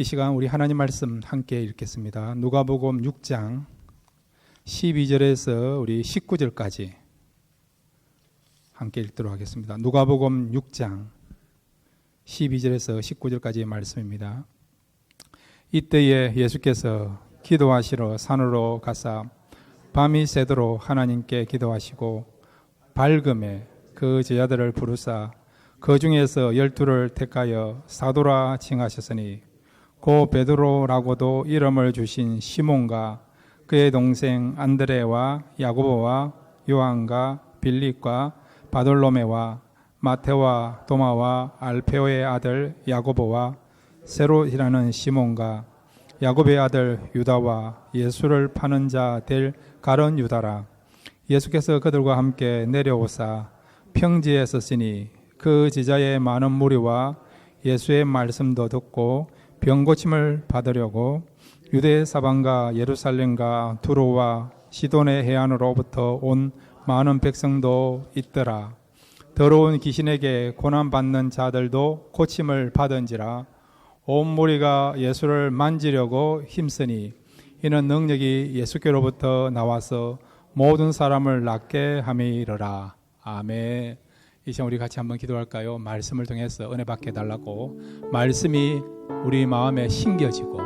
이 시간 우리 하나님 말씀 함께 읽겠습니다. 누가복음 6장 12절에서 우리 19절까지 함께 읽도록 하겠습니다. 누가복음 6장 12절에서 19절까지의 말씀입니다. 이때에 예수께서 기도하시러 산으로 가사 밤이 새도록 하나님께 기도하시고 밝음에 그 제자들을 부르사 그 중에서 12를 택하여 사도라 칭하셨으니 고 베드로라고도 이름을 주신 시몬과 그의 동생 안드레와 야고보와 요한과 빌립과 바돌로메와 마테와 도마와 알페오의 아들 야고보와 세롯이라는 시몬과 야곱의 아들 유다와 예수를 파는 자 될 가룟 유다라. 예수께서 그들과 함께 내려오사 평지에 섰으니 그 제자의 많은 무리와 예수의 말씀도 듣고 병 고침을 받으려고 유대 사방과 예루살렘과 두로와 시돈의 해안으로부터 온 많은 백성도 있더라. 더러운 귀신에게 고난받는 자들도 고침을 받은지라. 온 무리가 예수를 만지려고 힘쓰니 이는 능력이 예수께로부터 나와서 모든 사람을 낫게 함이러라. 아멘. 이 시간 우리 같이 한번 기도할까요? 말씀을 통해서 은혜 받게 달라고, 말씀이 우리 마음에 심겨지고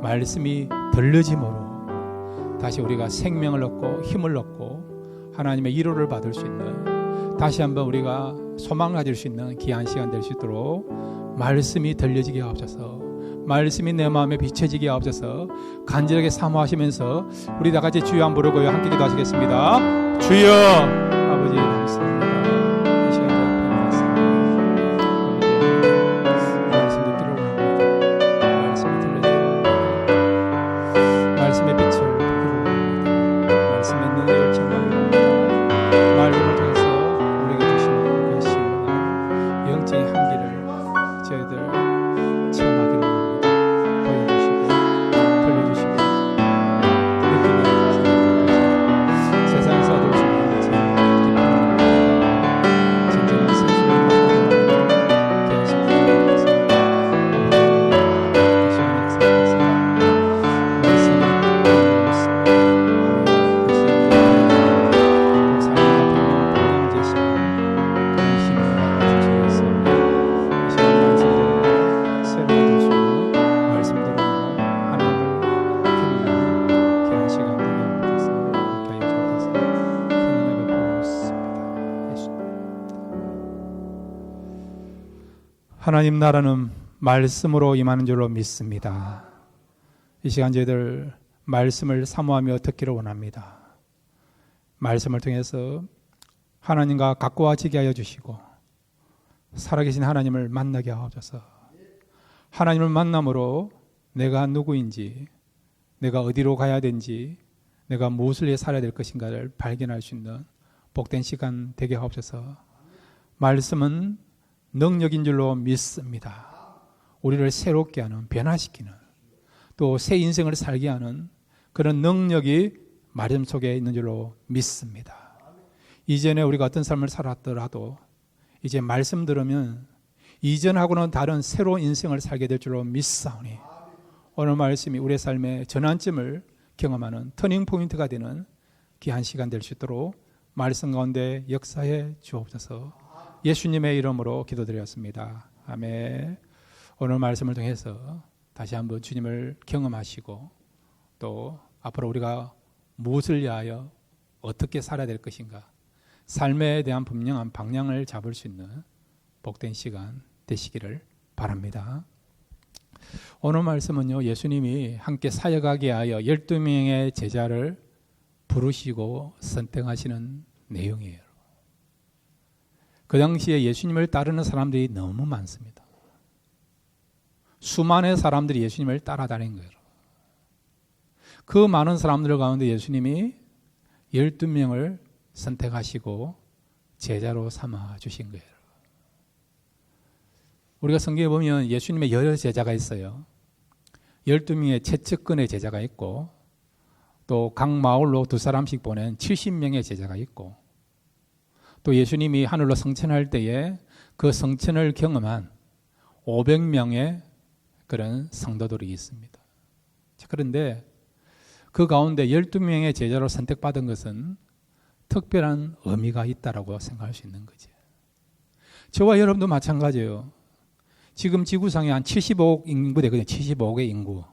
말씀이 들려짐으로 다시 우리가 생명을 얻고 힘을 얻고 하나님의 위로를 받을 수 있는, 다시 한번 우리가 소망을 가질 수 있는 귀한 시간 될 수 있도록 말씀이 들려지게 하옵소서. 말씀이 내 마음에 비춰지게 하옵소서. 간절하게 사모하시면서 우리 다 같이 주여 한번 부르고요, 함께 기도하시겠습니다. 주여. 아버지 감사합니다. 이 시간 도 앞에 나왔습니다. 말씀 듣기를 원합니다. 말씀이 들려지고 말씀의 빛을 보기를 원합니다. 말씀의 능력을 체험하기를 원합니다. 말씀을 통해서 우리에게 주시는 것이 영적인 한기를 저희들 체험하기를 원합니다. 보여주시고 들려주시고 느끼게 하소서. 세상에서 얻을 수 있는 것은 기쁨과 진정한 승리를 얻는 계속 하나님께서 이 시간에 역사하셔서 말씀을 들고 있습니다. 우리가 삶의 앞에 보경 제시고 그런 힘을 주시겠습니다. 이 시간 말씀대로 새로운 도시고 말씀대로 하나님을 경외하는 귀한 시간 되게 하옵소서. 이렇게 하여 주옵소서. 큰 은혜 베풀었습니다. 예수님. 하나님 나라는 말씀으로 임하는 줄로 믿습니다. 이 시간 저희들 말씀을 사모하며 듣기를 원합니다. 말씀을 통해서 하나님과 가까워지게 하여 주시고 살아계신 하나님을 만나게 하옵소서. 하나님을 만남으로 내가 누구인지, 내가 어디로 가야 되는지, 내가 무엇을 위해 살아야 될 것인가를 발견할 수 있는 복된 시간 되게 하옵소서. 말씀은 능력인 줄로 믿습니다. 우리를 새롭게 하는, 변화시키는, 또 새 인생을 살게 하는 그런 능력이 말씀 속에 있는 줄로 믿습니다. 이전에 우리가 어떤 삶을 살았더라도 이제 말씀 들으면 이전하고는 다른 새로운 인생을 살게 될 줄로 믿사오니 오늘 말씀이 우리의 삶의 전환점을 경험하는 터닝 포인트가 되는 귀한 시간 될 수 있도록 말씀 가운데 역사해 주옵소서. 예수님의 이름으로 기도드렸습니다. 아멘. 오늘 말씀을 통해서 다시 한번 주님을 경험하시고 또 앞으로 우리가 무엇을 위하여 어떻게 살아야 될 것인가, 삶에 대한 분명한 방향을 잡을 수 있는 복된 시간 되시기를 바랍니다. 오늘 말씀은요, 예수님이 함께 사역하게 하여 12명의 제자를 부르시고 선택하시는 내용이에요. 그 당시에 예수님을 따르는 사람들이 너무 많습니다. 수많은 사람들이 예수님을 따라다닌 거예요. 그 많은 사람들 가운데 예수님이 12명을 선택하시고 제자로 삼아 주신 거예요. 우리가 성경에 보면 예수님의 여러 제자가 있어요. 12명의 최측근의 제자가 있고 또 각 마을로 2사람씩 보낸 70명의 제자가 있고 또 예수님이 하늘로 승천할 때에 그 승천을 경험한 500명의 그런 성도들이 있습니다. 자, 그런데 그 가운데 12명의 제자로 선택받은 것은 특별한 의미가 있다고 생각할 수 있는 거죠. 저와 여러분도 마찬가지예요. 지금 지구상에 한 75억 인구 되거든요. 75억의 인구.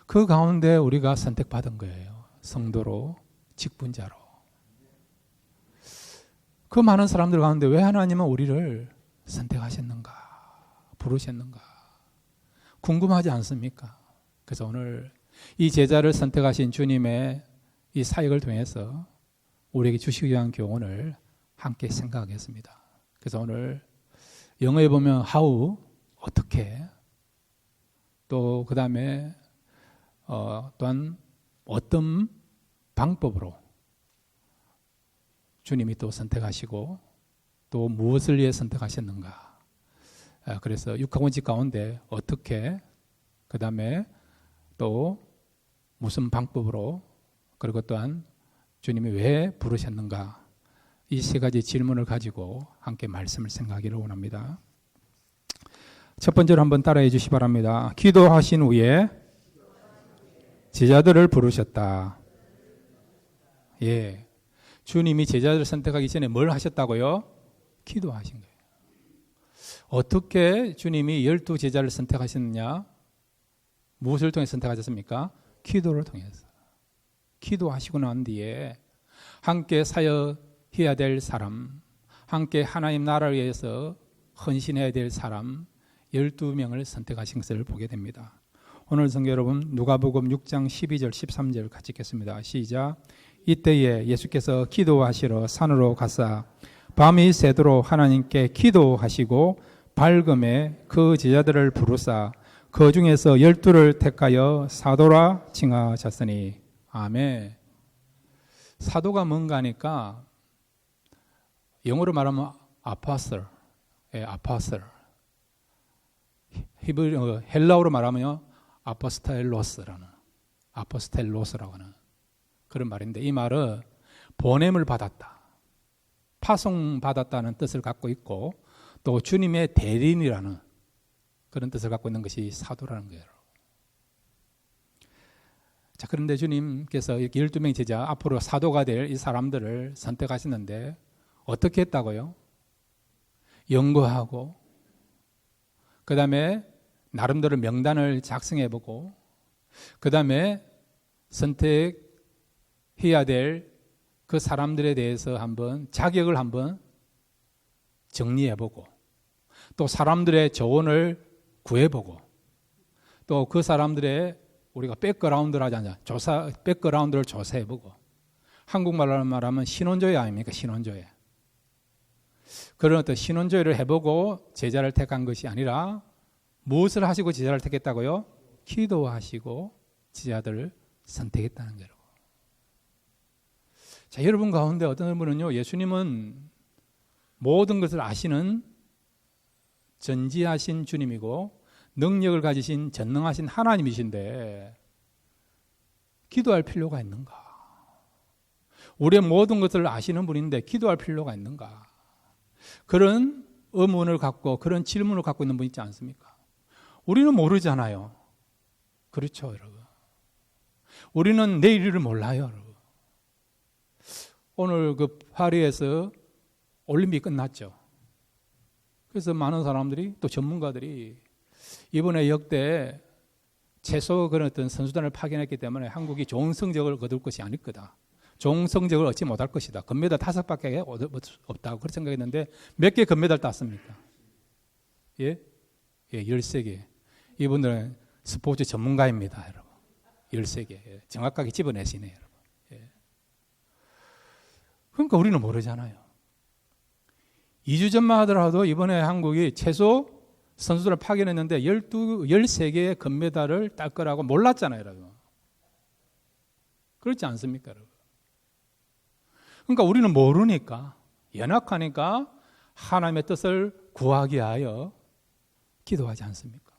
그 가운데 우리가 선택받은 거예요. 성도로, 직분자로. 그 많은 사람들 가운데 왜 하나님은 우리를 선택하셨는가? 부르셨는가? 궁금하지 않습니까? 그래서 오늘 이 제자를 선택하신 주님의 이 사역을 통해서 우리에게 주시기 위한 교훈을 함께 생각하겠습니다. 그래서 오늘 영어에 보면 how, 어떻게, 또 그 다음에 또한 어떤 방법으로 주님이 또 선택하시고 또 무엇을 위해 선택하셨는가. 그래서 6학원칙 가운데 어떻게, 그 다음에 또 무슨 방법으로, 그리고 또한 주님이 왜 부르셨는가, 이 세 가지 질문을 가지고 함께 말씀을 생각하기를 원합니다. 첫 번째로 한번 따라해 주시기 바랍니다. 기도하신 후에 제자들을 부르셨다. 예, 주님이 제자들을 선택하기 전에 뭘 하셨다고요? 기도하신 거예요. 어떻게 주님이 12제자를 선택하셨느냐? 무엇을 통해 선택하셨습니까? 기도를 통해서. 기도하시고 난 뒤에 함께 사역해야 될 사람, 함께 하나님 나라를 위해서 헌신해야 될 사람 12명을 선택하신 것을 보게 됩니다. 오늘 성도 여러분, 누가복음 6장 12절 13절 같이 읽겠습니다. 시작. 이때에 예수께서 기도하시러 산으로 가사 밤이 새도록 하나님께 기도하시고 밝음에 그 제자들을 부르사 그 중에서 12를 택하여 사도라 칭하셨으니. 아멘. 사도가 뭔가 하니까 영어로 말하면 아포스톨, 아포스톨. 헬라어로 말하면 아포스텔로스라는, 아포스텔로스라고 하는 그런 말인데, 이 말은 보냄을 받았다, 파송받았다는 뜻을 갖고 있고 또 주님의 대리인이라는 그런 뜻을 갖고 있는 것이 사도라는 거예요. 자, 그런데 주님께서 이렇게 12명의 제자, 앞으로 사도가 될 이 사람들을 선택하셨는데 어떻게 했다고요? 연구하고, 그 다음에 나름대로 명단을 작성해보고, 그 다음에 선택해야 될 그 사람들에 대해서 한번 자격을 한번 정리해보고, 또 사람들의 조언을 구해보고, 또 그 사람들의 우리가 백그라운드를 하지 않냐, 백그라운드를 조사해보고, 한국말로 말하면 신원조회 아닙니까? 신원조회. 그런 어떤 신원조회를 해보고 제자를 택한 것이 아니라 무엇을 하시고 제자를 택했다고요? 기도하시고 제자들을 선택했다는 거예요. 자, 여러분 가운데 어떤 분은요, 예수님은 모든 것을 아시는 전지하신 주님이고 능력을 가지신 전능하신 하나님이신데 기도할 필요가 있는가? 우리의 모든 것을 아시는 분인데 기도할 필요가 있는가? 그런 의문을 갖고, 그런 질문을 갖고 있는 분 있지 않습니까? 우리는 모르잖아요. 그렇죠, 여러분. 우리는 내일을 몰라요, 여러분. 오늘 그 파리에서 올림픽 끝났죠. 그래서 많은 사람들이, 또 전문가들이 이번에 역대 최소 그런 어떤 선수단을 파견했기 때문에 한국이 좋은 성적을 거둘 것이 아닐 거다. 좋은 성적을 얻지 못할 것이다. 금메달 5밖에 없다고 그렇게 생각했는데 몇 개 금메달 땄습니까? 예? 예, 13개. 이분들은 스포츠 전문가입니다, 여러분. 13개. 예, 정확하게 집어내시네요, 여러분. 예. 그러니까 우리는 모르잖아요. 2주 전만 하더라도 이번에 한국이 최소 선수들을 파견했는데 13개의 금메달을 딸 거라고 몰랐잖아요, 여러분. 그렇지 않습니까, 여러분? 그러니까 우리는 모르니까, 연약하니까 하나님의 뜻을 구하기 위하여 기도하지 않습니까?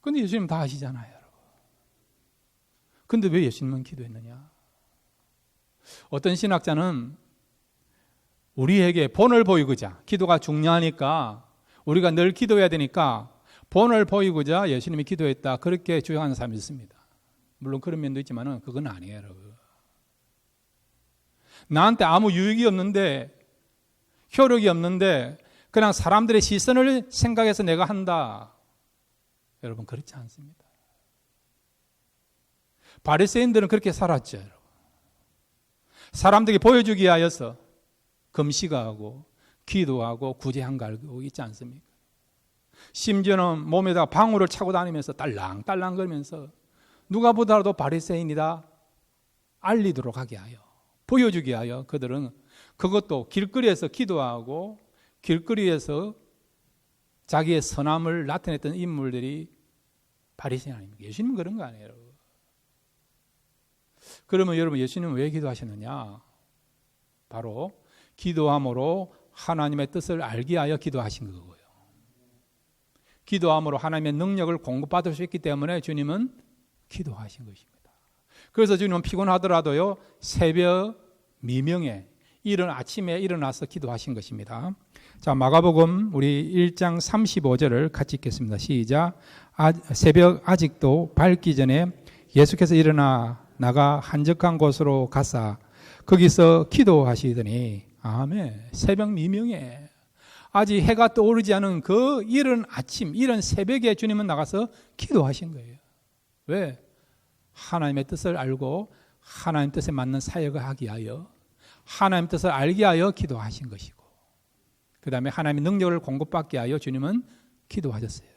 그런데 예수님 다 아시잖아요, 여러분. 그런데 왜 예수님은 기도했느냐? 어떤 신학자는 우리에게 본을 보이고자, 기도가 중요하니까 우리가 늘 기도해야 되니까 본을 보이고자 예수님이 기도했다. 그렇게 주장하는 사람이 있습니다. 물론 그런 면도 있지만 그건 아니에요, 여러분. 나한테 아무 유익이 없는데, 효력이 없는데 그냥 사람들의 시선을 생각해서 내가 한다. 여러분, 그렇지 않습니다. 바리새인들은 그렇게 살았죠, 여러분. 사람들에게 보여주기 위하여서 금식하고 기도하고 구제한 거 알고 있지 않습니까? 심지어는 몸에다가 방울을 차고 다니면서 딸랑딸랑 거리면서 누가 보더라도 바리새인이다 알리도록 하게 하여, 보여주기 위하여 그들은 그것도 길거리에서 기도하고 길거리에서 자기의 선함을 나타냈던 인물들이 바리새인 아닙니까? 예수님은 그런 거 아니에요. 그러면 여러분, 예수님은 왜 기도하셨느냐? 바로 기도함으로 하나님의 뜻을 알게 하여 기도하신 거고요. 기도함으로 하나님의 능력을 공급받을 수 있기 때문에 주님은 기도하신 것입니다. 그래서 주님은 피곤하더라도요, 새벽 미명에 이른 아침에 일어나서 기도하신 것입니다. 자, 마가복음 우리 1장 35절을 같이 읽겠습니다. 시작. 새벽 아직도 밝기 전에 예수께서 일어나 나가 한적한 곳으로 가사 거기서 기도하시더니, 아멘. 새벽 미명에 아직 해가 떠오르지 않은 그 이른 아침, 이른 새벽에 주님은 나가서 기도하신 거예요. 왜? 하나님의 뜻을 알고 하나님 뜻에 맞는 사역을 하기 위하여, 하나님 뜻을 알게 하여 기도하신 것이고, 그 다음에 하나님의 능력을 공급받게 하여 주님은 기도하셨어요.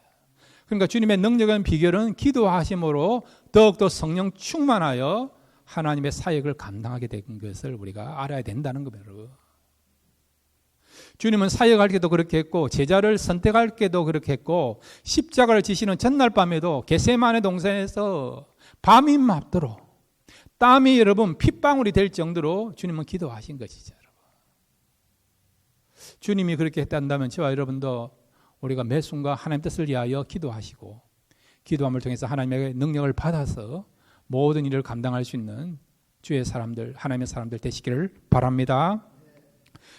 그러니까 주님의 능력의 비결은 기도하심으로 더욱더 성령 충만하여 하나님의 사역을 감당하게 된 것을 우리가 알아야 된다는 겁니다. 주님은 사역할 때도 그렇게 했고, 제자를 선택할 때도 그렇게 했고, 십자가를 지시는 전날 밤에도 겟세마네 동산에서 밤이 맞도록 땀이 여러분 핏방울이 될 정도로 주님은 기도하신 것이죠. 여러분. 주님이 그렇게 했단다면 저와 여러분도 우리가 매 순간 하나님 뜻을 위하여 기도하시고, 기도함을 통해서 하나님의 능력을 받아서 모든 일을 감당할 수 있는 주의 사람들, 하나님의 사람들 되시기를 바랍니다.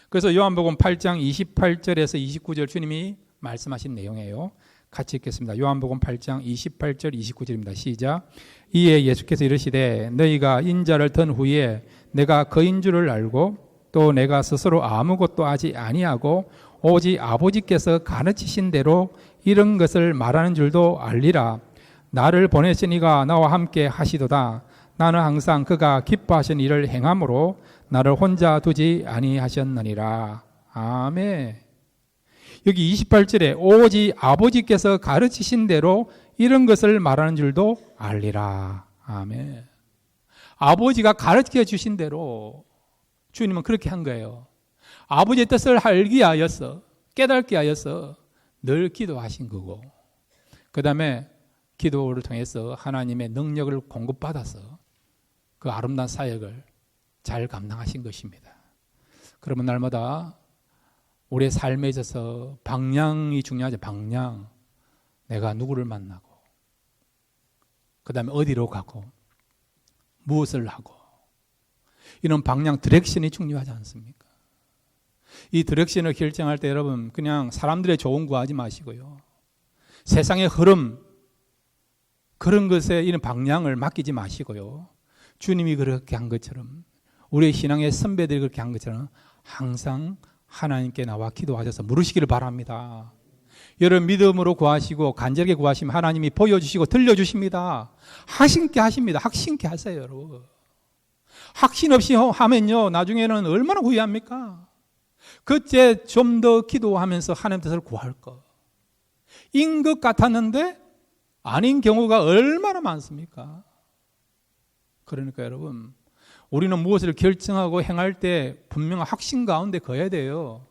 그래서 요한복음 8장 28절에서 29절 주님이 말씀하신 내용이에요. 같이 읽겠습니다. 요한복음 8장 28절 29절입니다. 시작. 이에 예수께서 이르시되 너희가 인자를 든 후에 내가 그인 줄을 알고 또 내가 스스로 아무것도 하지 아니하고 오직 아버지께서 가르치신 대로 이런 것을 말하는 줄도 알리라. 나를 보내시니가 나와 함께 하시도다. 나는 항상 그가 기뻐하신 일을 행함으로 나를 혼자 두지 아니하셨느니라. 아멘. 여기 28절에 오직 아버지께서 가르치신 대로 이런 것을 말하는 줄도 알리라. 아멘. 아버지가 가르쳐 주신 대로 주님은 그렇게 한 거예요. 아버지의 뜻을 알기 하여서, 깨닫게 하여서 늘 기도하신 거고, 그 다음에 기도를 통해서 하나님의 능력을 공급받아서 그 아름다운 사역을 잘 감당하신 것입니다. 그러면 날마다 우리의 삶에 있어서 방향이 중요하죠. 방향. 내가 누구를 만나고, 그 다음에 어디로 가고, 무엇을 하고, 이런 방향, 디렉션이 중요하지 않습니까? 이 디렉션을 결정할 때 여러분, 그냥 사람들의 조언 구하지 마시고요, 세상의 흐름, 그런 것에 이런 방향을 맡기지 마시고요, 주님이 그렇게 한 것처럼, 우리의 신앙의 선배들이 그렇게 한 것처럼 항상 하나님께 나와 기도하셔서 물으시기를 바랍니다. 여러분 믿음으로 구하시고 간절하게 구하시면 하나님이 보여주시고 들려주십니다. 확신케 하십니다. 확신케 하세요, 여러분. 확신 없이 하면요, 나중에는 얼마나 후회합니까? 그때 좀 더 기도하면서 하나님 뜻을 구할 것. 인 것 같았는데 아닌 경우가 얼마나 많습니까? 그러니까 여러분, 우리는 무엇을 결정하고 행할 때 분명한 확신 가운데 거해야 돼요.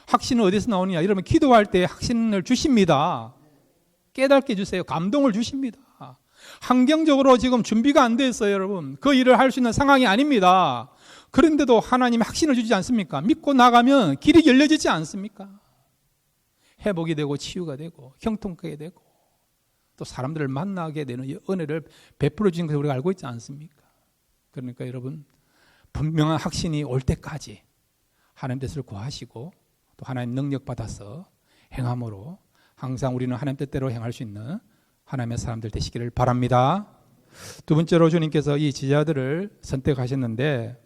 확신은 어디서 나오느냐? 여러분 기도할 때 확신을 주십니다. 깨닫게 해주세요. 감동을 주십니다. 환경적으로 지금 준비가 안 돼 있어요, 여러분. 그 일을 할 수 있는 상황이 아닙니다. 그런데도 하나님이 확신을 주지 않습니까? 믿고 나가면 길이 열려지지 않습니까? 회복이 되고 치유가 되고 형통하게 되고 또 사람들을 만나게 되는 이 은혜를 베풀어 주신 것을 우리가 알고 있지 않습니까? 그러니까 여러분, 분명한 확신이 올 때까지 하나님 뜻을 구하시고 또 하나님 능력 받아서 행함으로 항상 우리는 하나님 뜻대로 행할 수 있는 하나님의 사람들 되시기를 바랍니다. 두 번째로 주님께서 이 제자들을 선택하셨는데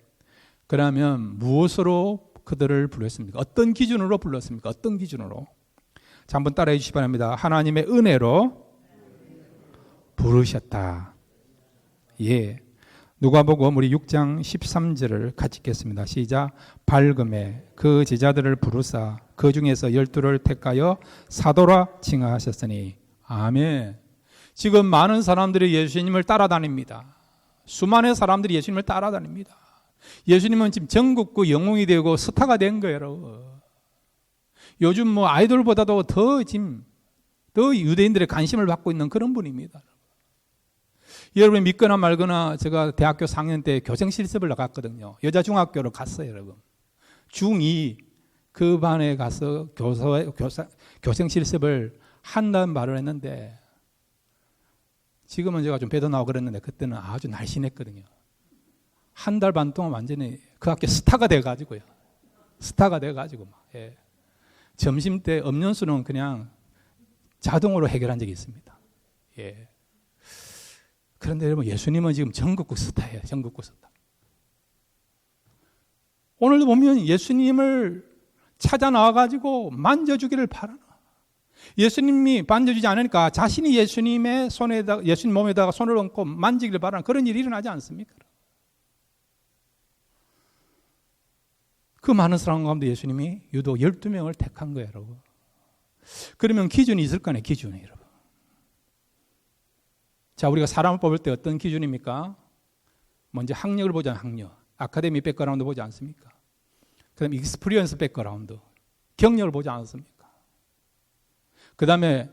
그러면 무엇으로 그들을 불렀습니까? 어떤 기준으로 불렀습니까? 어떤 기준으로? 자, 한번 따라해 주시기 바랍니다. 하나님의 은혜로 부르셨다. 예. 누가복음 우리 6장 13절을 같이 읽겠습니다. 시작. 밝음에 그 제자들을 부르사 그 중에서 12를 택하여 사도라 칭하셨으니. 아멘. 지금 많은 사람들이 예수님을 따라다닙니다. 수많은 사람들이 예수님을 따라다닙니다. 예수님은 지금 전국구 영웅이 되고 스타가 된 거예요, 여러분. 요즘 뭐 아이돌보다도 더 유대인들의 관심을 받고 있는 그런 분입니다. 여러분 믿거나 말거나 제가 대학교 4학년 때 교생 실습을 나갔거든요. 여자 중학교로 갔어요, 여러분. 중2 그 반에 가서 교생 실습을 한다는 말을 했는데 지금은 제가 좀 배도 나오고 그랬는데 그때는 아주 날씬했거든요. 한 달 반 동안 완전히 그 학교 스타가 돼가지고요. 스타가 돼가지고 막. 예. 점심 때 음료수는 그냥 자동으로 해결한 적이 있습니다. 예. 그런데 여러분 예수님은 지금 전국구 스타예요. 전국구 스타. 오늘도 보면 예수님을 찾아 나와가지고 만져주기를 바라나. 예수님이 만져주지 않으니까 자신이 예수님의 손에다가 예수님 몸에다가 손을 얹고 만지기를 바라는 그런 일이 일어나지 않습니까? 그 많은 사람 가운데 예수님이 유독 12명을 택한 거예요, 여러분. 그러면 기준이 있을 거 아니에요, 기준이, 여러분. 자, 우리가 사람을 뽑을 때 어떤 기준입니까? 먼저 학력을 보잖아요, 학력. 아카데미 백그라운드 보지 않습니까? 그 다음에 익스피리언스 백그라운드. 경력을 보지 않습니까? 그 다음에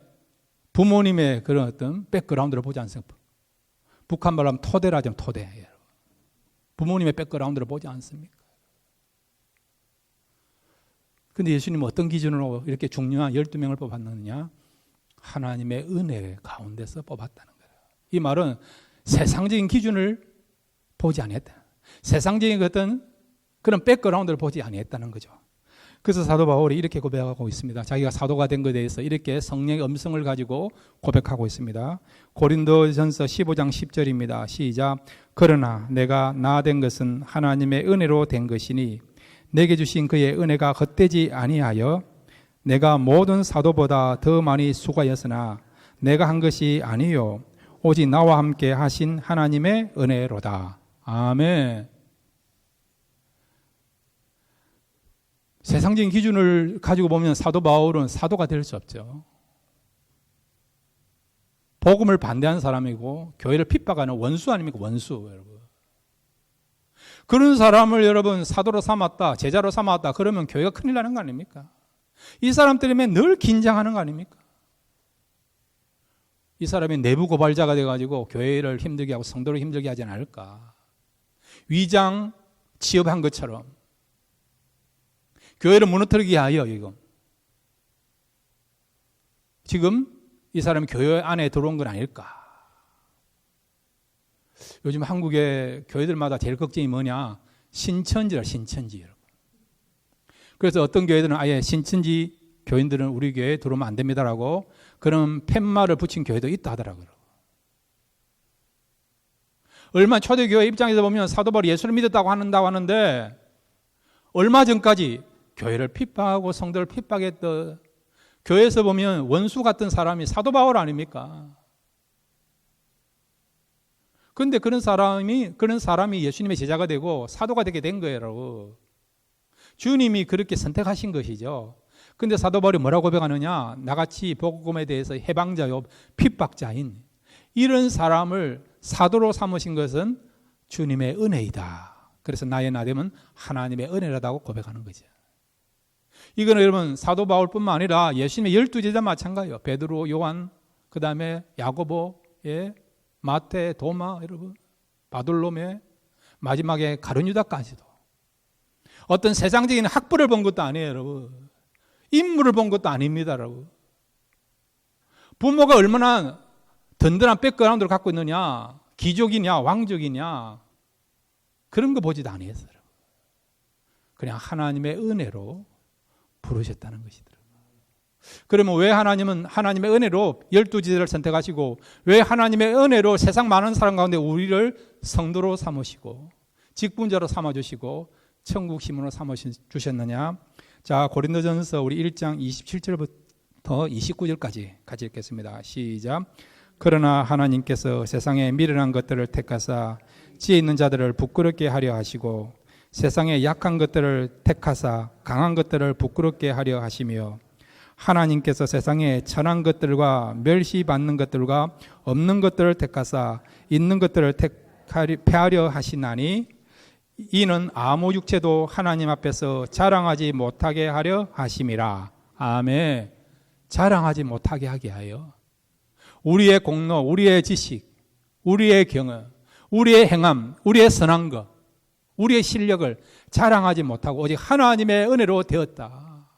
부모님의 그런 어떤 백그라운드를 보지 않습니까? 북한 말로 하면 토대라죠, 토대. 부모님의 백그라운드를 보지 않습니까? 근데 예수님은 어떤 기준으로 이렇게 중요한 12명을 뽑았느냐? 하나님의 은혜 가운데서 뽑았다는 거예요. 이 말은 세상적인 기준을 보지 아니했다. 세상적인 어떤 그런 백그라운드를 보지 아니했다는 거죠. 그래서 사도 바울이 이렇게 고백하고 있습니다. 자기가 사도가 된 것에 대해서 이렇게 성령의 음성을 가지고 고백하고 있습니다. 고린도전서 15장 10절입니다. 시작. 그러나 내가 나 된 것은 하나님의 은혜로 된 것이니 내게 주신 그의 은혜가 헛되지 아니하여 내가 모든 사도보다 더 많이 수고하였으나 내가 한 것이 아니요 오직 나와 함께 하신 하나님의 은혜로다. 아멘. 세상적인 기준을 가지고 보면 사도 바울은 사도가 될 수 없죠. 복음을 반대하는 사람이고 교회를 핍박하는 원수 아닙니까? 원수, 여러분. 그런 사람을 여러분 사도로 삼았다, 제자로 삼았다 그러면 교회가 큰일 나는 거 아닙니까? 이 사람 때문에 늘 긴장하는 거 아닙니까? 이 사람이 내부 고발자가 돼가지고 교회를 힘들게 하고 성도를 힘들게 하지 않을까? 위장 취업한 것처럼 교회를 무너뜨리게 하여 지금 이 사람이 교회 안에 들어온 건 아닐까? 요즘 한국의 교회들마다 제일 걱정이 뭐냐? 신천지라, 신천지. 여러분. 그래서 어떤 교회들은 아예 신천지 교인들은 우리 교회에 들어오면 안 됩니다라고 그런 팻말을 붙인 교회도 있다 하더라고요. 얼마 초대교회 입장에서 보면 사도 바울이 예수를 믿었다고 하는데 얼마 전까지 교회를 핍박하고 성도를 핍박했던 교회에서 보면 원수 같은 사람이 사도 바울 아닙니까? 그런데 그런 사람이 예수님의 제자가 되고 사도가 되게 된 거예요, 여러분. 주님이 그렇게 선택하신 것이죠. 근데 사도 바울이 뭐라고 고백하느냐? 나같이 복음에 대해서 해방자요, 핍박자인 이런 사람을 사도로 삼으신 것은 주님의 은혜이다. 그래서 나의 나됨은 하나님의 은혜라고 고백하는 거죠. 이거는 여러분 사도 바울뿐만 아니라 예수님의 12제자 마찬가지예요. 베드로, 요한, 그 다음에 야고보, 마태, 도마, 여러분, 바돌로메, 마지막에 가룟 유다까지도 어떤 세상적인 학벌을 본 것도 아니에요, 여러분. 인물을 본 것도 아닙니다, 여러분. 부모가 얼마나 든든한 백그라운드를 갖고 있느냐, 귀족이냐, 왕족이냐, 그런 거 보지도 아니했어요. 그냥 하나님의 은혜로 부르셨다는 것이더라고요. 그러면 왜 하나님은 하나님의 은혜로 12지대를 선택하시고 왜 하나님의 은혜로 세상 많은 사람 가운데 우리를 성도로 삼으시고 직분자로 삼아주시고 천국 시민으로 삼아주셨느냐? 자, 고린도전서 우리 1장 27절부터 29절까지 같이 읽겠습니다. 시작. 그러나 하나님께서 세상에 미련한 것들을 택하사 지혜 있는 자들을 부끄럽게 하려 하시고 세상에 약한 것들을 택하사 강한 것들을 부끄럽게 하려 하시며 하나님께서 세상에 천한 것들과 멸시받는 것들과 없는 것들을 택하사 있는 것들을 패하려 하시나니 이는 아무 육체도 하나님 앞에서 자랑하지 못하게 하려 하심이라. 아멘. 자랑하지 못하게 하게 하여 우리의 공로, 우리의 지식, 우리의 경험, 우리의 행함, 우리의 선한 것, 우리의 실력을 자랑하지 못하고 오직 하나님의 은혜로 되었다.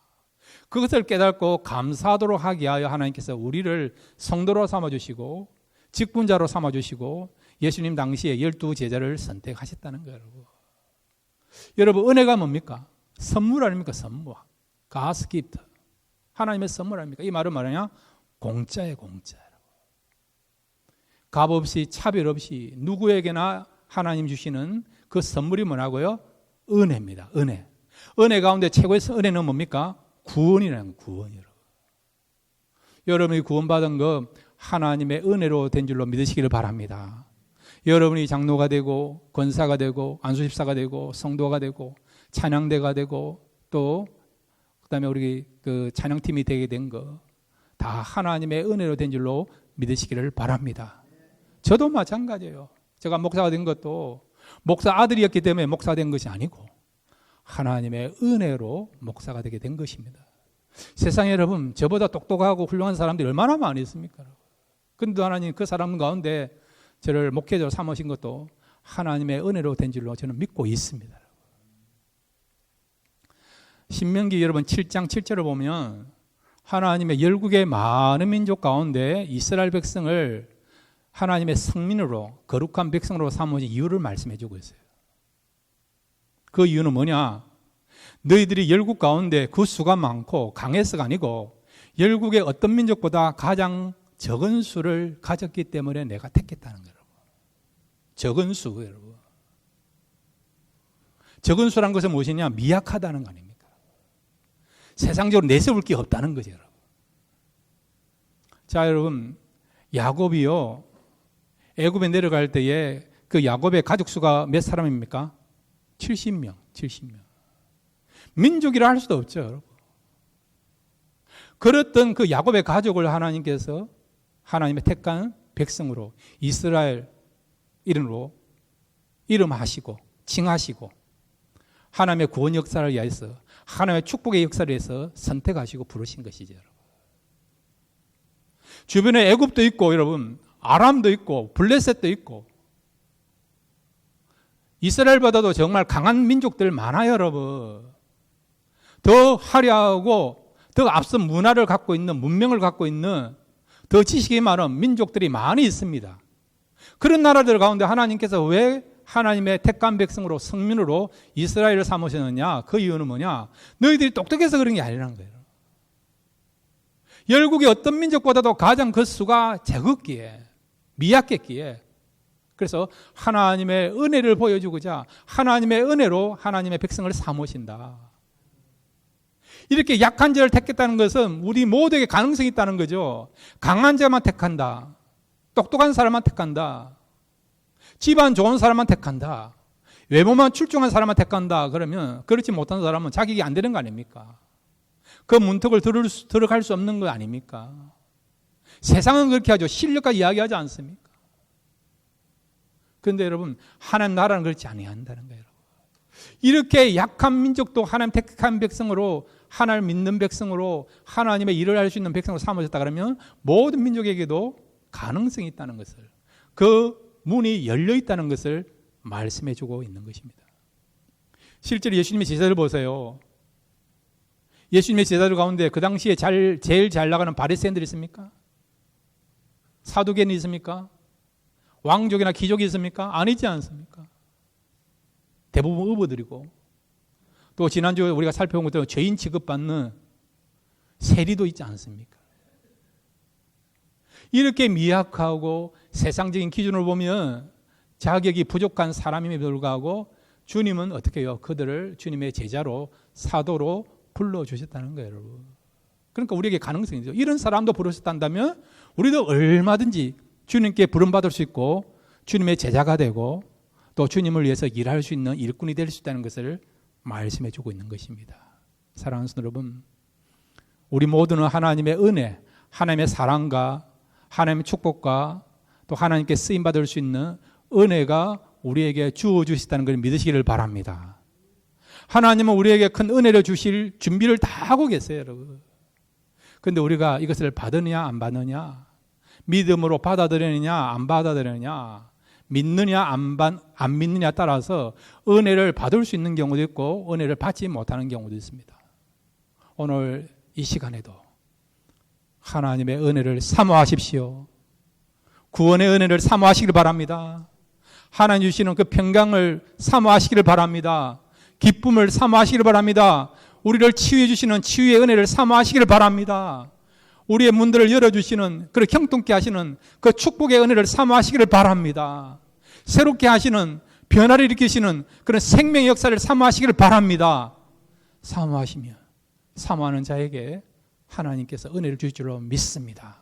그것을 깨닫고 감사하도록 하게 하여 하나님께서 우리를 성도로 삼아주시고 직분자로 삼아주시고 예수님 당시에 12제자를 선택하셨다는 거예요. 여러분, 은혜가 뭡니까? 선물 아닙니까? 선물. God's gift. 하나님의 선물 아닙니까? 이 말은 뭐냐? 공짜예요, 공짜. 값 없이 차별 없이 누구에게나 하나님 주시는 그 선물이 뭐라고요? 은혜입니다. 은혜. 은혜 가운데 최고의 은혜는 뭡니까? 구원이라는 구원이라고. 여러분이 구원받은 거 하나님의 은혜로 된 줄로 믿으시기를 바랍니다. 여러분이 장로가 되고 권사가 되고 안수집사가 되고 성도가 되고 찬양대가 되고 또 그다음에 우리 그 찬양팀이 되게 된 거 다 하나님의 은혜로 된 줄로 믿으시기를 바랍니다. 저도 마찬가지예요. 제가 목사가 된 것도 목사 아들이었기 때문에 목사가 된 것이 아니고 하나님의 은혜로 목사가 되게 된 것입니다. 세상에 여러분 저보다 똑똑하고 훌륭한 사람들이 얼마나 많이 있습니까? 그런데 하나님 그 사람 가운데 저를 목회자로 삼으신 것도 하나님의 은혜로 된 줄로 저는 믿고 있습니다. 신명기 여러분 7장 7절을 보면 하나님의 열국의 많은 민족 가운데 이스라엘 백성을 하나님의 성민으로 거룩한 백성으로 삼으신 이유를 말씀해 주고 있어요. 그 이유는 뭐냐? 너희들이 열국 가운데 그 수가 많고 강해서가 아니고 열국의 어떤 민족보다 가장 적은 수를 가졌기 때문에 내가 택했다는 거예요. 적은 수, 여러분. 적은 수란 것은 무엇이냐? 미약하다는 거 아닙니까? 세상적으로 내세울 게 없다는 거죠, 여러분. 자, 여러분, 야곱이요, 애굽에 내려갈 때에 그 야곱의 가족 수가 몇 사람입니까? 70명. 민족이라 할 수도 없죠, 여러분. 그랬던 그 야곱의 가족을 하나님께서 하나님의 택한 백성으로 이스라엘 이름으로 이름하시고 칭하시고 하나님의 구원 역사를 위해서 하나님의 축복의 역사를 위해서 선택하시고 부르신 것이죠, 여러분. 주변에 애굽도 있고 여러분 아람도 있고 블레셋도 있고 이스라엘보다도 정말 강한 민족들 많아요, 여러분. 더 화려하고 더 앞선 문화를 갖고 있는 문명을 갖고 있는 더 지식이 많은 민족들이 많이 있습니다. 그런 나라들 가운데 하나님께서 왜 하나님의 택한 백성으로 성민으로 이스라엘을 삼으셨느냐? 그 이유는 뭐냐? 너희들이 똑똑해서 그런 게 아니라는 거예요. 열국의 어떤 민족보다도 가장 그 수가 적었기에 미약했기에 그래서 하나님의 은혜를 보여주고자 하나님의 은혜로 하나님의 백성을 삼으신다. 이렇게 약한 자를 택했다는 것은 우리 모두에게 가능성이 있다는 거죠. 강한 자만 택한다. 똑똑한 사람만 택한다. 집안 좋은 사람만 택한다. 외모만 출중한 사람만 택한다. 그러면 그렇지 못한 사람은 자격이 안 되는 거 아닙니까? 그 문턱을 들어갈 수 없는 거 아닙니까? 세상은 그렇게 하죠. 실력과 이야기하지 않습니까? 그런데 여러분 하나님 나라는 그렇지 아니한다는 거예요. 이렇게 약한 민족도 하나님 택한 백성으로 하나님 믿는 백성으로 하나님의 일을 할 수 있는 백성으로 삼으셨다 그러면 모든 민족에게도 가능성이 있다는 것을 그 문이 열려 있다는 것을 말씀해 주고 있는 것입니다. 실제로 예수님의 제자들 보세요. 예수님의 제자들 가운데 그 당시에 제일 잘 나가는 바리새인들이 있습니까? 사두개인이 있습니까? 왕족이나 귀족이 있습니까? 아니지 않습니까? 대부분 의부들이고 또 지난주에 우리가 살펴본 것처럼 죄인 취급받는 세리도 있지 않습니까? 이렇게 미약하고 세상적인 기준으로 보면 자격이 부족한 사람임에도 불구하고 주님은 어떻게 해요? 그들을 주님의 제자로 사도로 불러주셨다는 거예요, 여러분. 그러니까 우리에게 가능성이 있죠. 이런 사람도 부르셨다면 우리도 얼마든지 주님께 부름받을 수 있고 주님의 제자가 되고 또 주님을 위해서 일할 수 있는 일꾼이 될 수 있다는 것을 말씀해 주고 있는 것입니다. 사랑하는 성도 여러분, 우리 모두는 하나님의 은혜, 하나님의 사랑과 하나님의 축복과 또 하나님께 쓰임받을 수 있는 은혜가 우리에게 주어주시다는 걸 믿으시기를 바랍니다. 하나님은 우리에게 큰 은혜를 주실 준비를 다 하고 계세요, 여러분. 그런데 우리가 이것을 받으느냐 안 받느냐, 믿음으로 받아들이느냐 안 받아들이느냐, 믿느냐 안 믿느냐에 따라서 은혜를 받을 수 있는 경우도 있고 은혜를 받지 못하는 경우도 있습니다. 오늘 이 시간에도 하나님의 은혜를 사모하십시오. 구원의 은혜를 사모하시길 바랍니다. 하나님 주시는 그 평강을 사모하시기를 바랍니다. 기쁨을 사모하시기를 바랍니다. 우리를 치유해 주시는 치유의 은혜를 사모하시기를 바랍니다. 우리의 문들을 열어주시는, 그를 형통케 하시는 그 축복의 은혜를 사모하시기를 바랍니다. 새롭게 하시는, 변화를 일으키시는 그런 생명의 역사를 사모하시기를 바랍니다. 사모하시면 사모하는 자에게 하나님께서 은혜를 주실 줄로 믿습니다.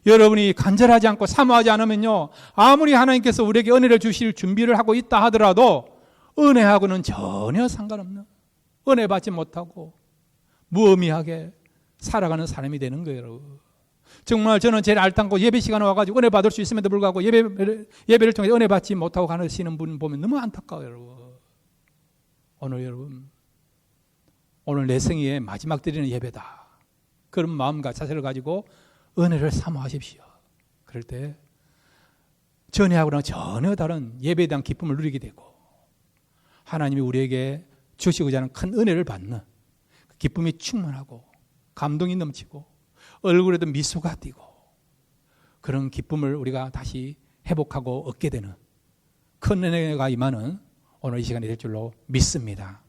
여러분이 간절하지 않고 사모하지 않으면요, 아무리 하나님께서 우리에게 은혜를 주실 준비를 하고 있다 하더라도 은혜하고는 전혀 상관없는, 은혜 받지 못하고 무의미하게 살아가는 사람이 되는 거예요, 여러분. 정말 저는 제일 알땅고 예배 시간에 와가지고 은혜 받을 수 있음에도 불구하고 예배를 통해 은혜 받지 못하고 가시는 분 보면 너무 안타까워요, 여러분. 오늘 내 생애의 마지막 드리는 예배다, 그런 마음과 자세를 가지고 은혜를 사모하십시오. 그럴 때 전에하고는 전혀 다른 예배에 대한 기쁨을 누리게 되고 하나님이 우리에게 주시고자 하는 큰 은혜를 받는 기쁨이 충만하고 감동이 넘치고 얼굴에도 미소가 띄고 그런 기쁨을 우리가 다시 회복하고 얻게 되는 큰 은혜가 임하는 오늘 이 시간이 될 줄로 믿습니다.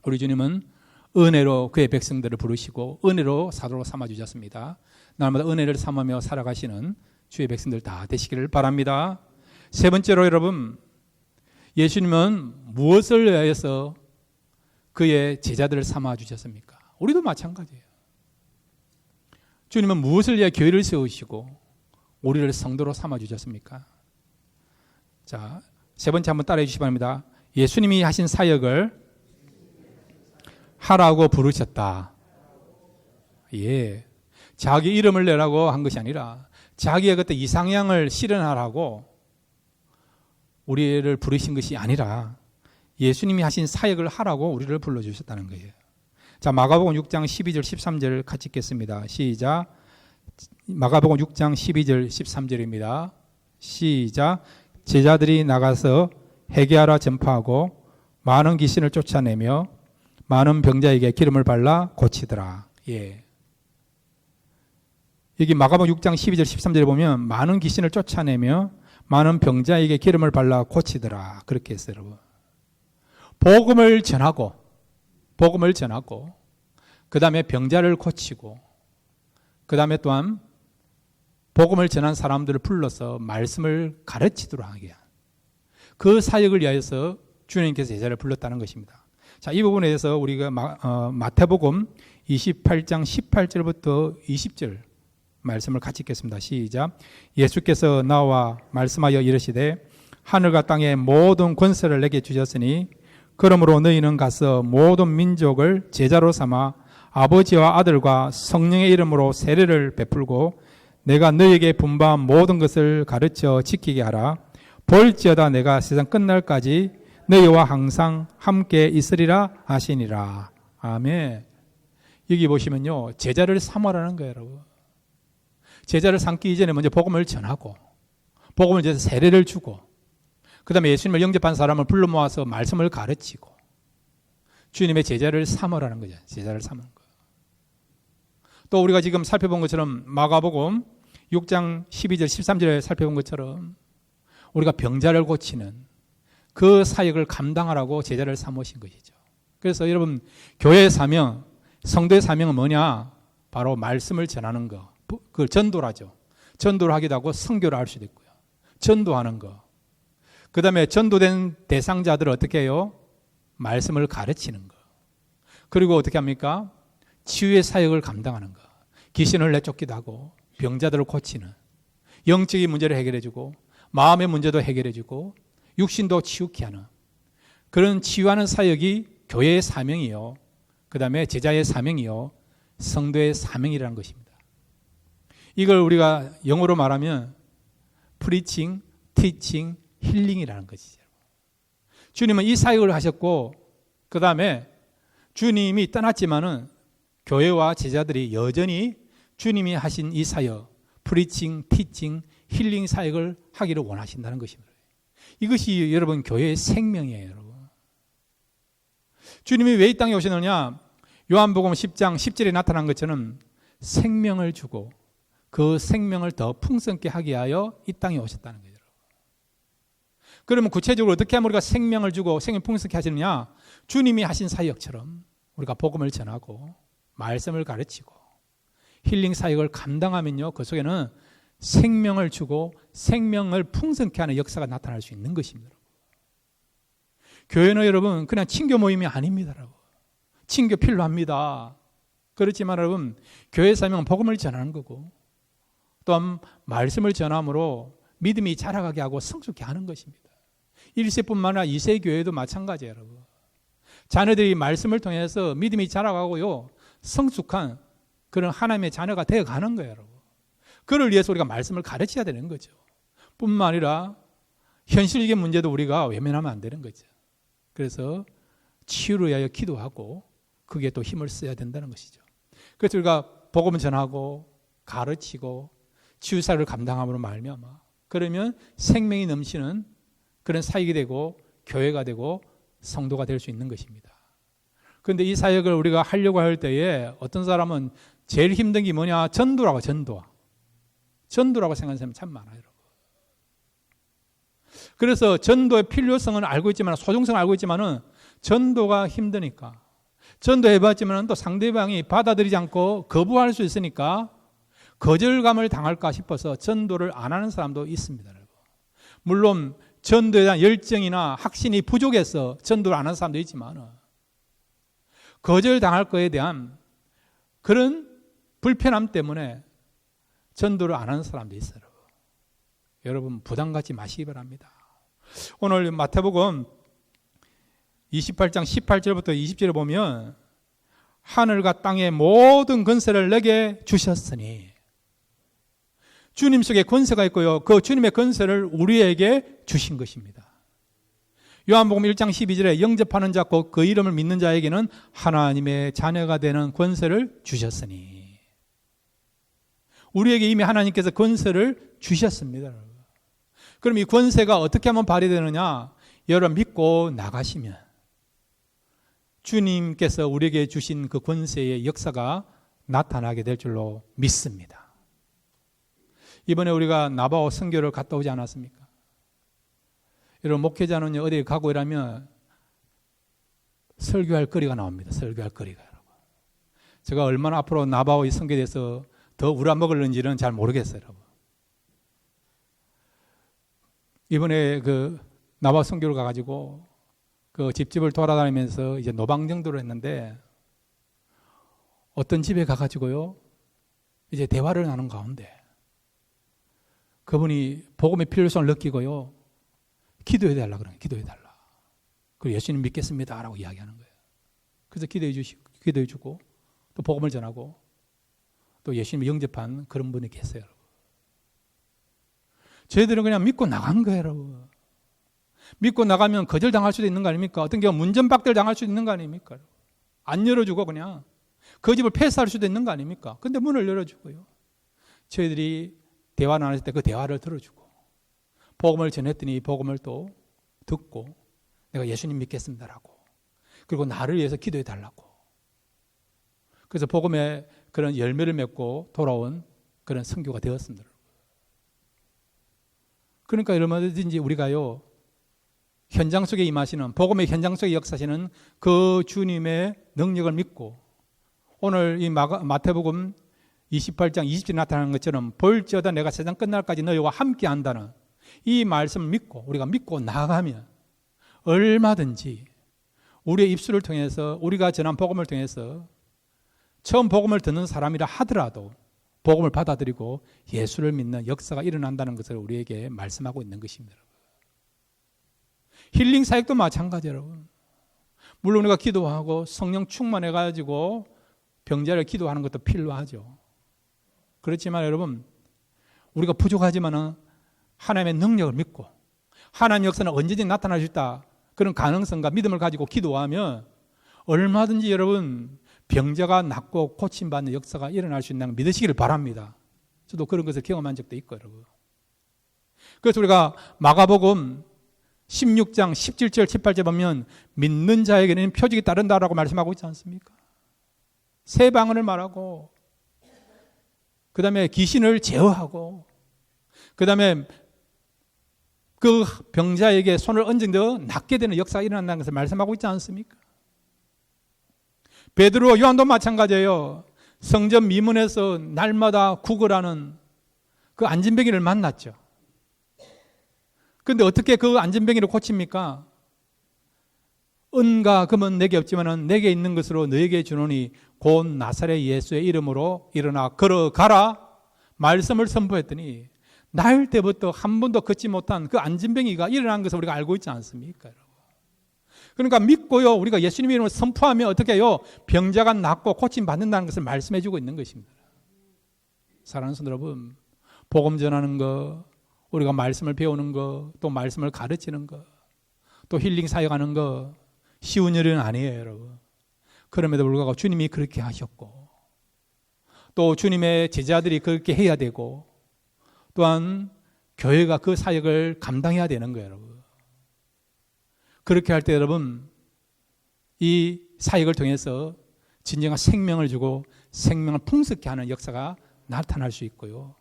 우리 주님은 은혜로 그의 백성들을 부르시고 은혜로 사도로 삼아주셨습니다. 날마다 은혜를 삼으며 살아가시는 주의 백성들 다 되시기를 바랍니다. 세 번째로 여러분, 예수님은 무엇을 위해서 그의 제자들을 삼아주셨습니까? 우리도 마찬가지예요. 주님은 무엇을 위해 교회를 세우시고 우리를 성도로 삼아주셨습니까? 자, 세 번째 한번 따라해 주시기 바랍니다. 예수님이 하신 사역을 하라고 부르셨다. 예. 자기 이름을 내라고 한 것이 아니라 자기의 그때 이상향을 실현하라고 우리를 부르신 것이 아니라 예수님이 하신 사역을 하라고 우리를 불러주셨다는 거예요. 자, 마가복음 6장 12절 13절 같이 읽겠습니다. 시작. 마가복음 6장 12절 13절입니다. 시작. 제자들이 나가서 회개하라 전파하고 많은 귀신을 쫓아내며 많은 병자에게 기름을 발라 고치더라. 예. 여기 마가복음 6장 12절 13절에 보면 많은 귀신을 쫓아내며 많은 병자에게 기름을 발라 고치더라. 그렇게 했어요, 여러분. 복음을 전하고 그 다음에 병자를 고치고 그 다음에 또한 복음을 전한 사람들을 불러서 말씀을 가르치도록 하게 한 그 사역을 위하여서 주님께서 제자를 불렀다는 것입니다. 자, 이 부분에 대해서 우리가 마태복음 28장 18절부터 20절 말씀을 같이 읽겠습니다. 시작. 예수께서 나와 말씀하여 이르시되 하늘과 땅의 모든 권세를 내게 주셨으니 그러므로 너희는 가서 모든 민족을 제자로 삼아 아버지와 아들과 성령의 이름으로 세례를 베풀고 내가 너희에게 분부한 모든 것을 가르쳐 지키게 하라. 볼지어다 내가 세상 끝날까지 너희와 항상 함께 있으리라 하시니라. 아멘. 여기 보시면요, 제자를 삼으라는 거예요, 여러분. 제자를 삼기 이전에 먼저 복음을 전하고 복음을 이제 세례를 주고 그 다음에 예수님을 영접한 사람을 불러 모아서 말씀을 가르치고 주님의 제자를 삼으라는 거죠. 제자를 삼는 거. 또 우리가 지금 살펴본 것처럼 마가복음 6장 12절 13절에 살펴본 것처럼 우리가 병자를 고치는 그 사역을 감당하라고 제자를 삼으신 것이죠. 그래서 여러분, 교회의 사명, 성도의 사명은 뭐냐? 바로 말씀을 전하는 거. 그걸 전도라죠. 전도를 하기도 하고 선교를 할 수도 있고요. 전도하는 거. 그 다음에 전도된 대상자들을 어떻게 해요? 말씀을 가르치는 거. 그리고 어떻게 합니까? 치유의 사역을 감당하는 거. 귀신을 내쫓기도 하고 병자들을 고치는, 영적인 문제를 해결해주고 마음의 문제도 해결해주고 육신도 치유케 하는 그런 치유하는 사역이 교회의 사명이요. 그 다음에 제자의 사명이요. 성도의 사명이라는 것입니다. 이걸 우리가 영어로 말하면 preaching, teaching, 힐링이라는 것이죠. 주님은 이 사역을 하셨고 그 다음에 주님이 떠났지만은 교회와 제자들이 여전히 주님이 하신 이 사역, 프리칭, 티칭, 힐링 사역을 하기를 원하신다는 것입니다. 이것이 여러분 교회의 생명이에요. 여러분. 주님이 왜 이 땅에 오셨느냐? 요한복음 10장 10절에 나타난 것처럼 생명을 주고 그 생명을 더 풍성케 하기 위하여 이 땅에 오셨다는 거예요. 그러면 구체적으로 어떻게 하면 우리가 생명을 주고 생명 풍성케 하시느냐? 주님이 하신 사역처럼 우리가 복음을 전하고 말씀을 가르치고 힐링 사역을 감당하면요, 그 속에는 생명을 주고 생명을 풍성케 하는 역사가 나타날 수 있는 것입니다. 교회는 여러분 그냥 친교 모임이 아닙니다. 여러분. 친교 필요합니다. 그렇지만 여러분 교회 사명은 복음을 전하는 거고 또한 말씀을 전함으로 믿음이 자라가게 하고 성숙케 하는 것입니다. 1세뿐만 아니라 2세 교회도 마찬가지예요. 여러분. 자녀들이 말씀을 통해서 믿음이 자라가고요, 성숙한 그런 하나님의 자녀가 되어가는 거예요. 여러분. 그를 위해서 우리가 말씀을 가르쳐야 되는 거죠. 뿐만 아니라 현실적인 문제도 우리가 외면하면 안 되는 거죠. 그래서 치유를 위하여 기도하고 그게 또 힘을 써야 된다는 것이죠. 그래서 우리가 복음을 전하고 가르치고 치유사를 감당함으로 말미암아 그러면 생명이 넘치는 그런 사역이 되고 교회가 되고 성도가 될 수 있는 것입니다. 그런데 이 사역을 우리가 하려고 할 때에 어떤 사람은 제일 힘든 게 뭐냐? 전도라고 생각하는 사람이 참 많아요. 여러분. 그래서 전도의 필요성은 알고 있지만 소중성을 알고 있지만은 전도가 힘드니까 전도해봤지만 또 상대방이 받아들이지 않고 거부할 수 있으니까 거절감을 당할까 싶어서 전도를 안 하는 사람도 있습니다. 여러분. 물론 전도에 대한 열정이나 확신이 부족해서 전도를 안 하는 사람도 있지만 거절당할 거에 대한 그런 불편함 때문에 전도를 안 하는 사람도 있어요. 여러분 부담 갖지 마시기 바랍니다. 오늘 마태복음 28장 18절부터 20절에 보면 하늘과 땅의 모든 권세를 내게 주셨으니 주님 속에 권세가 있고요. 그 주님의 권세를 우리에게 주신 것입니다. 요한복음 1장 12절에 영접하는 자 곧 그 이름을 믿는 자에게는 하나님의 자녀가 되는 권세를 주셨으니 우리에게 이미 하나님께서 권세를 주셨습니다. 그럼 이 권세가 어떻게 하면 발휘되느냐? 여러분 믿고 나가시면 주님께서 우리에게 주신 그 권세의 역사가 나타나게 될 줄로 믿습니다. 이번에 우리가 나바오 선교를 갔다 오지 않았습니까? 여러분 목회자는 어디에 가고 이러면 설교할 거리가 나옵니다. 설교할 거리가. 제가 얼마나 앞으로 나바오 선교에 대해서 더 우려먹을는지는 잘 모르겠어요. 여러분. 이번에 그 나바오 선교를 가가지고 그 집집을 돌아다니면서 이제 노방 정도를 했는데 어떤 집에 가가지고요 이제 대화를 나눈 가운데 그분이 복음의 필요성을 느끼고요 기도해달라 그러는 거예요. 기도해달라. 그리고 예수님 믿겠습니다 라고 이야기하는 거예요. 그래서 기도해주고 또 복음을 전하고 또 예수님을 영접한 그런 분이 계세요. 저희들은 그냥 믿고 나간 거예요. 여러분. 믿고 나가면 거절당할 수도 있는 거 아닙니까? 어떤 경우 문전박대를 당할 수도 있는 거 아닙니까? 안 열어주고 그냥 그 집을 폐쇄할 수도 있는 거 아닙니까? 근데 문을 열어주고요. 저희들이 대화 나눴을 때 그 대화를 들어주고 복음을 전했더니 복음을 또 듣고 내가 예수님 믿겠습니다라고 그리고 나를 위해서 기도해 달라고 그래서 복음의 그런 열매를 맺고 돌아온 그런 선교가 되었습니다. 그러니까 얼마든지 우리가요 현장 속에 임하시는 복음의 현장 속에 역사하시는 그 주님의 능력을 믿고 오늘 이 마태복음 28장 20절에 나타나는 것처럼 볼지어다 내가 세상 끝날까지 너희와 함께 한다는 이 말씀을 믿고 우리가 믿고 나아가면 얼마든지 우리의 입술을 통해서 우리가 전한 복음을 통해서 처음 복음을 듣는 사람이라 하더라도 복음을 받아들이고 예수를 믿는 역사가 일어난다는 것을 우리에게 말씀하고 있는 것입니다. 힐링 사역도 마찬가지예요, 여러분. 물론 우리가 기도하고 성령 충만해가지고 병자를 기도하는 것도 필요하죠. 그렇지만 여러분, 우리가 부족하지만 하나님의 능력을 믿고 하나님의 역사는 언제든지 나타날 수 있다. 그런 가능성과 믿음을 가지고 기도하면 얼마든지 여러분 병자가 낫고 고침받는 역사가 일어날 수 있다는 걸 믿으시기를 바랍니다. 저도 그런 것을 경험한 적도 있고 여러분. 그래서 우리가 마가복음 16장 17절 18절 보면 믿는 자에게는 표적이 따른다라고 말씀하고 있지 않습니까? 새 방언을 말하고 그 다음에 귀신을 제어하고 그 다음에 그 병자에게 손을 얹은 데 낫게 되는 역사가 일어난다는 것을 말씀하고 있지 않습니까? 베드로, 요한도 마찬가지예요. 성전 미문에서 날마다 구걸하는 그 안진뱅이를 만났죠. 그런데 어떻게 그 안진뱅이를 고칩니까? 은과 금은 내게 없지만 내게 있는 것으로 너에게 주노니 곧 나사렛 예수의 이름으로 일어나 걸어가라 말씀을 선포했더니 나일 때부터 한 번도 걷지 못한 그 안진뱅이가 일어난 것을 우리가 알고 있지 않습니까? 그러니까 믿고요, 우리가 예수님의 이름을 선포하면 어떻게 해요? 병자가 낫고 고침받는다는 것을 말씀해 주고 있는 것입니다. 사랑하는 성도 여러분, 복음 전하는 거, 우리가 말씀을 배우는 거, 또 말씀을 가르치는 거, 또 힐링 사역하는 거 쉬운 일은 아니에요, 여러분. 그럼에도 불구하고 주님이 그렇게 하셨고 또 주님의 제자들이 그렇게 해야 되고 또한 교회가 그 사역을 감당해야 되는 거예요, 여러분. 그렇게 할 때 여러분 이 사역을 통해서 진정한 생명을 주고 생명을 풍성케 하는 역사가 나타날 수 있고요.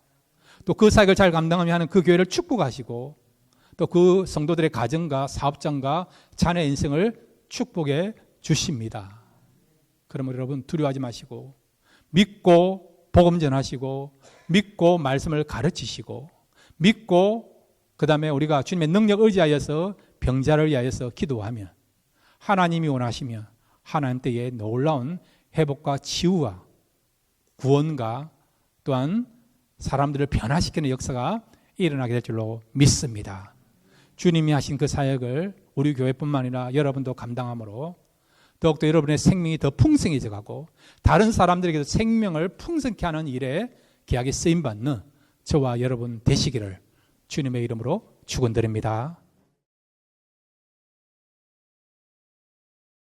또 그 사역을 잘 감당하며 하는 그 교회를 축복하시고 또 그 성도들의 가정과 사업장과 자녀 인생을 축복해 주십니다. 그러면 여러분 두려워하지 마시고 믿고 복음 전하시고 믿고 말씀을 가르치시고 믿고 그 다음에 우리가 주님의 능력 의지하여서 병자를 위하여서 기도하면 하나님이 원하시면 하나님 때에 놀라운 회복과 치유와 구원과 또한 사람들을 변화시키는 역사가 일어나게 될 줄로 믿습니다. 주님이 하신 그 사역을 우리 교회뿐만 아니라 여러분도 감당함으로 더욱더 여러분의 생명이 더 풍성해져 가고 다른 사람들에게도 생명을 풍성케 하는 일에 귀하게 쓰임받는 저와 여러분 되시기를 주님의 이름으로 축원드립니다.